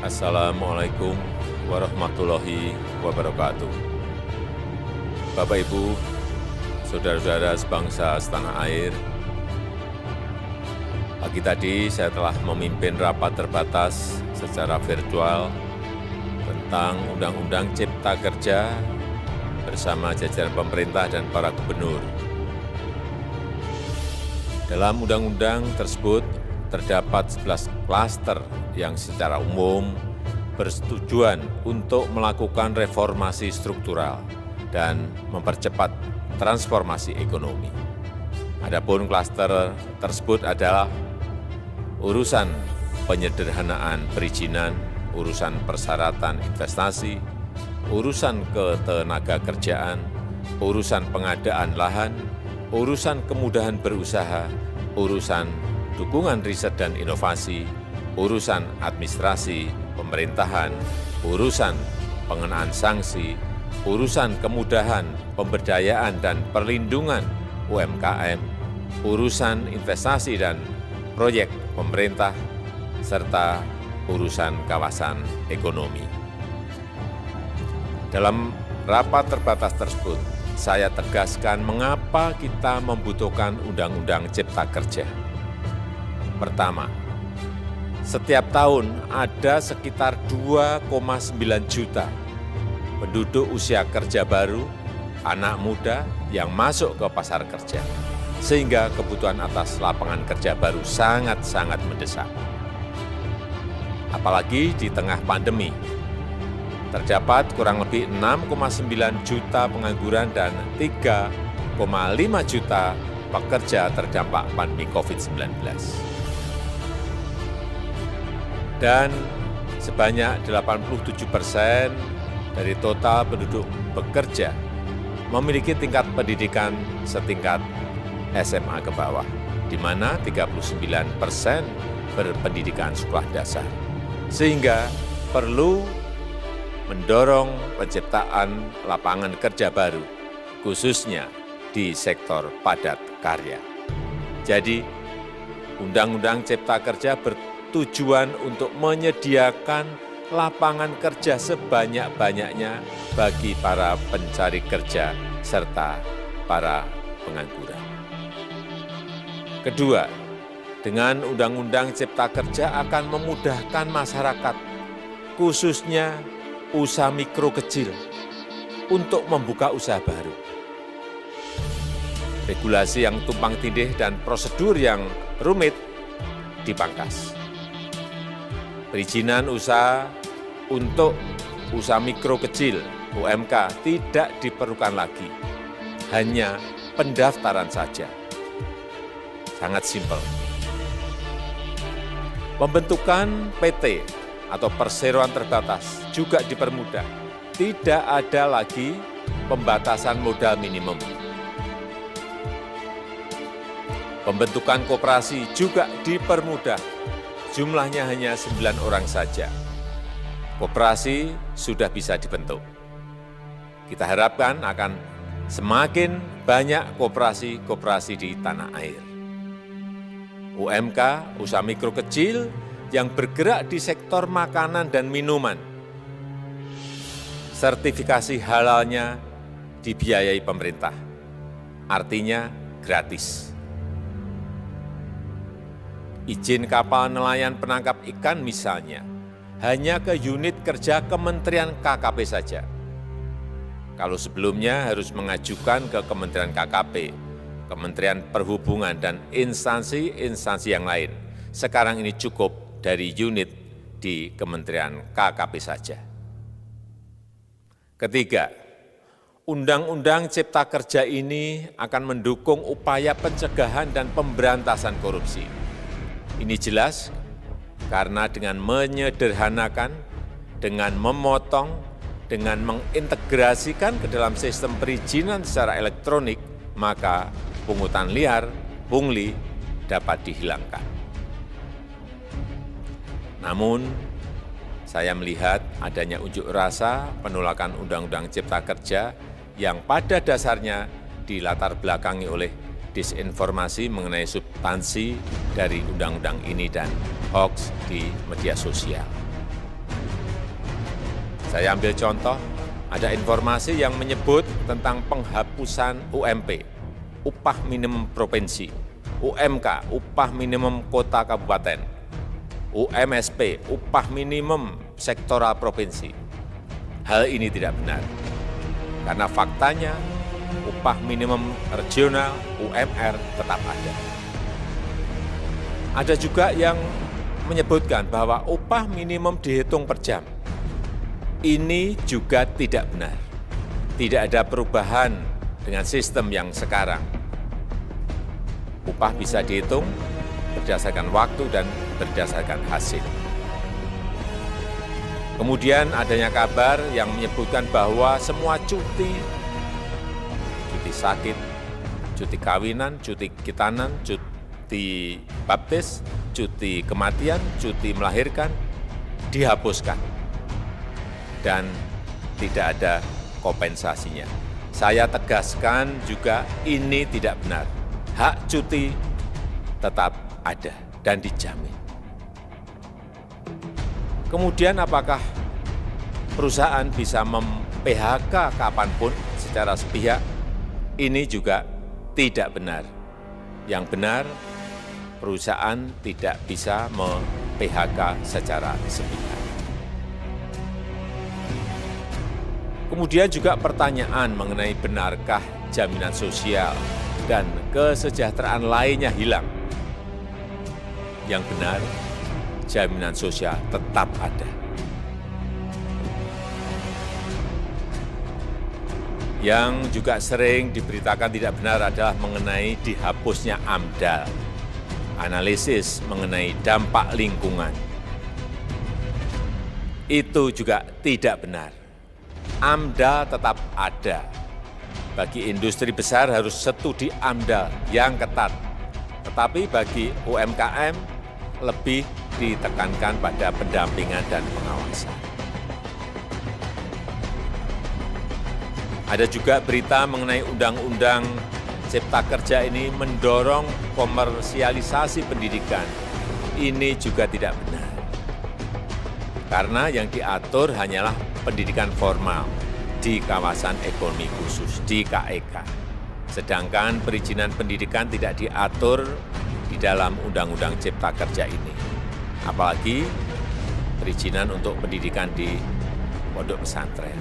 Assalamualaikum warahmatullahi wabarakatuh. Bapak, Ibu, saudara-saudara sebangsa setanah air, pagi tadi saya telah memimpin rapat terbatas secara virtual tentang Undang-Undang Cipta Kerja bersama jajaran pemerintah dan para gubernur. Dalam undang-undang tersebut terdapat 11 klaster yang secara umum bertujuan untuk melakukan reformasi struktural dan mempercepat transformasi ekonomi. Adapun klaster tersebut adalah urusan penyederhanaan perizinan, urusan persyaratan investasi, urusan ketenagakerjaan, urusan pengadaan lahan, urusan kemudahan berusaha, urusan dukungan riset dan inovasi, urusan administrasi pemerintahan, urusan pengenaan sanksi, urusan kemudahan pemberdayaan dan perlindungan UMKM, urusan investasi dan proyek pemerintah, serta urusan kawasan ekonomi. Dalam rapat terbatas tersebut, saya tegaskan mengapa kita membutuhkan Undang-Undang Cipta Kerja. Pertama, setiap tahun ada sekitar 2,9 juta penduduk usia kerja baru, anak muda yang masuk ke pasar kerja, sehingga kebutuhan atas lapangan kerja baru sangat-sangat mendesak. Apalagi di tengah pandemi, terdapat kurang lebih 6,9 juta pengangguran dan 3,5 juta pekerja terdampak pandemi COVID-19. Dan sebanyak 87% dari total penduduk bekerja memiliki tingkat pendidikan setingkat SMA ke bawah, di mana 39% berpendidikan sekolah dasar. Sehingga perlu mendorong penciptaan lapangan kerja baru, khususnya di sektor padat karya. Jadi, Undang-Undang Cipta Kerja bertujuan untuk menyediakan lapangan kerja sebanyak-banyaknya bagi para pencari kerja serta para pengangguran. Kedua, dengan Undang-Undang Cipta Kerja akan memudahkan masyarakat, khususnya usaha mikro kecil, untuk membuka usaha baru. Regulasi yang tumpang tindih dan prosedur yang rumit dipangkas. Perizinan usaha untuk usaha mikro kecil (UMK) tidak diperlukan lagi, hanya pendaftaran saja. Sangat simpel. Pembentukan PT atau perseroan terbatas juga dipermudah. Tidak ada lagi pembatasan modal minimum. Pembentukan koperasi juga dipermudah. Jumlahnya hanya 9 orang saja. Koperasi sudah bisa dibentuk. Kita harapkan akan semakin banyak koperasi-koperasi di tanah air. UMK, usaha mikro kecil yang bergerak di sektor makanan dan minuman. Sertifikasi halalnya dibiayai pemerintah, artinya gratis. Izin kapal nelayan penangkap ikan misalnya, hanya ke unit kerja Kementerian KKP saja. Kalau sebelumnya harus mengajukan ke Kementerian KKP, Kementerian Perhubungan, dan instansi-instansi yang lain, sekarang ini cukup dari unit di Kementerian KKP saja. Ketiga, Undang-Undang Cipta Kerja ini akan mendukung upaya pencegahan dan pemberantasan korupsi. Ini jelas karena dengan menyederhanakan, dengan memotong, dengan mengintegrasikan ke dalam sistem perizinan secara elektronik, maka pungutan liar, pungli, dapat dihilangkan. Namun, saya melihat adanya unjuk rasa penolakan Undang-Undang Cipta Kerja yang pada dasarnya dilatar belakangi oleh disinformasi mengenai substansi dari undang-undang ini dan hoax di media sosial. Saya ambil contoh, ada informasi yang menyebut tentang penghapusan UMP, upah minimum provinsi, UMK, upah minimum kota kabupaten, UMSP, upah minimum sektoral provinsi. Hal ini tidak benar, karena faktanya upah minimum regional, UMR, tetap ada. Ada juga yang menyebutkan bahwa upah minimum dihitung per jam. Ini juga tidak benar. Tidak ada perubahan dengan sistem yang sekarang. Upah bisa dihitung berdasarkan waktu dan berdasarkan hasil. Kemudian adanya kabar yang menyebutkan bahwa semua cuti sakit, cuti kawinan, cuti khitanan, cuti baptis, cuti kematian, cuti melahirkan, dihapuskan. Dan tidak ada kompensasinya. Saya tegaskan juga ini tidak benar. Hak cuti tetap ada dan dijamin. Kemudian apakah perusahaan bisa mem-PHK kapanpun secara sepihak? Ini juga tidak benar. Yang benar, perusahaan tidak bisa mem-PHK secara sepihak. Kemudian juga pertanyaan mengenai benarkah jaminan sosial dan kesejahteraan lainnya hilang. Yang benar, jaminan sosial tetap ada. Yang juga sering diberitakan tidak benar adalah mengenai dihapusnya AMDAL, analisis mengenai dampak lingkungan. Itu juga tidak benar. AMDAL tetap ada. Bagi industri besar harus studi AMDAL yang ketat. Tetapi bagi UMKM lebih ditekankan pada pendampingan dan pengawasan. Ada juga berita mengenai Undang-Undang Cipta Kerja ini mendorong komersialisasi pendidikan. Ini juga tidak benar. Karena yang diatur hanyalah pendidikan formal di kawasan ekonomi khusus, di KEK. Sedangkan perizinan pendidikan tidak diatur di dalam Undang-Undang Cipta Kerja ini. Apalagi perizinan untuk pendidikan di pondok pesantren.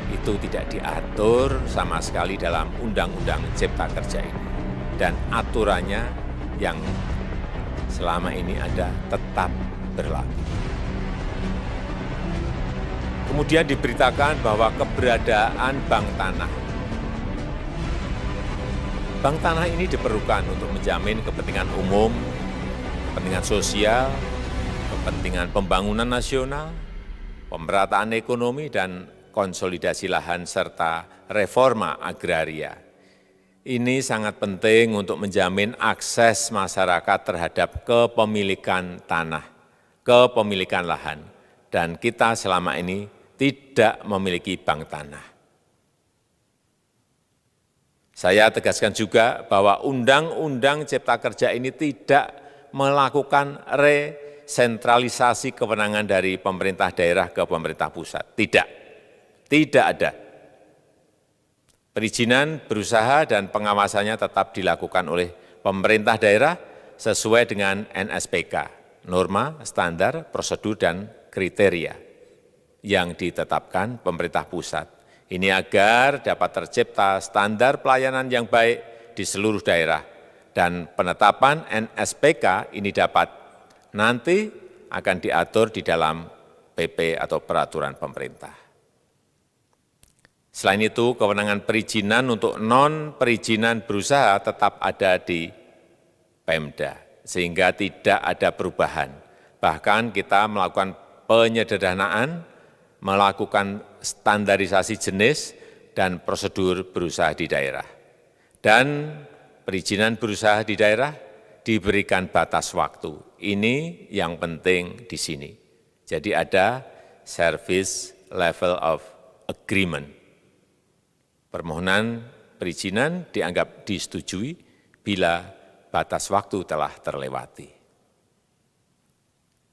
Itu tidak diatur sama sekali dalam Undang-Undang Cipta Kerja ini. Dan aturannya yang selama ini ada tetap berlaku. Kemudian diberitakan bahwa keberadaan bank tanah. Bank tanah ini diperlukan untuk menjamin kepentingan umum, kepentingan sosial, kepentingan pembangunan nasional, pemerataan ekonomi, dan konsolidasi lahan serta reforma agraria. Ini sangat penting untuk menjamin akses masyarakat terhadap kepemilikan tanah, kepemilikan lahan, dan kita selama ini tidak memiliki bank tanah. Saya tegaskan juga bahwa Undang-Undang Cipta Kerja ini tidak melakukan resentralisasi kewenangan dari pemerintah daerah ke pemerintah pusat. Tidak ada. Perizinan berusaha dan pengawasannya tetap dilakukan oleh pemerintah daerah sesuai dengan NSPK, norma, standar, prosedur, dan kriteria yang ditetapkan pemerintah pusat. Ini agar dapat tercipta standar pelayanan yang baik di seluruh daerah, dan penetapan NSPK ini dapat nanti akan diatur di dalam PP atau peraturan pemerintah. Selain itu, kewenangan perizinan untuk non-perizinan berusaha tetap ada di Pemda, sehingga tidak ada perubahan. Bahkan kita melakukan penyederhanaan, melakukan standarisasi jenis dan prosedur berusaha di daerah. Dan perizinan berusaha di daerah diberikan batas waktu. Ini yang penting di sini. Jadi ada service level of agreement. Permohonan perizinan dianggap disetujui bila batas waktu telah terlewati.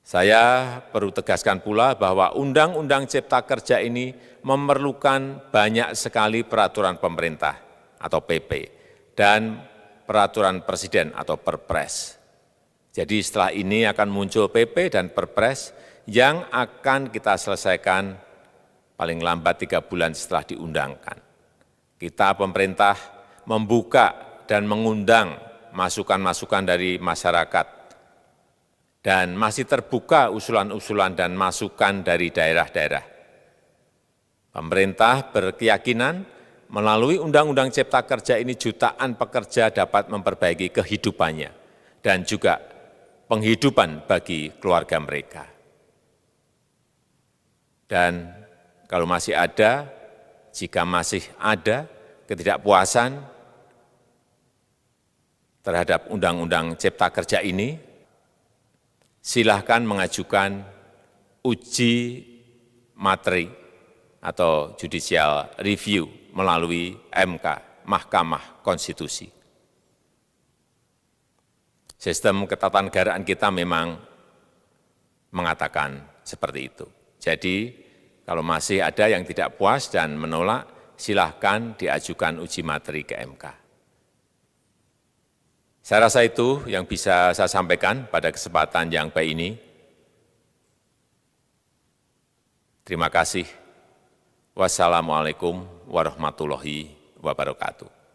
Saya perlu tegaskan pula bahwa Undang-Undang Cipta Kerja ini memerlukan banyak sekali peraturan pemerintah atau PP dan peraturan presiden atau Perpres. Jadi setelah ini akan muncul PP dan Perpres yang akan kita selesaikan paling lambat 3 bulan setelah diundangkan. Kita pemerintah membuka dan mengundang masukan-masukan dari masyarakat dan masih terbuka usulan-usulan dan masukan dari daerah-daerah. Pemerintah berkeyakinan melalui Undang-Undang Cipta Kerja ini jutaan pekerja dapat memperbaiki kehidupannya dan juga penghidupan bagi keluarga mereka. Dan kalau masih ada, jika masih ada ketidakpuasan terhadap Undang-Undang Cipta Kerja ini, silahkan mengajukan uji materi atau judicial review melalui MK, Mahkamah Konstitusi. Sistem ketatanegaraan kita memang mengatakan seperti itu. Jadi, kalau masih ada yang tidak puas dan menolak, silahkan diajukan uji materi ke MK. Saya rasa itu yang bisa saya sampaikan pada kesempatan yang baik ini. Terima kasih. Wassalamualaikum warahmatullahi wabarakatuh.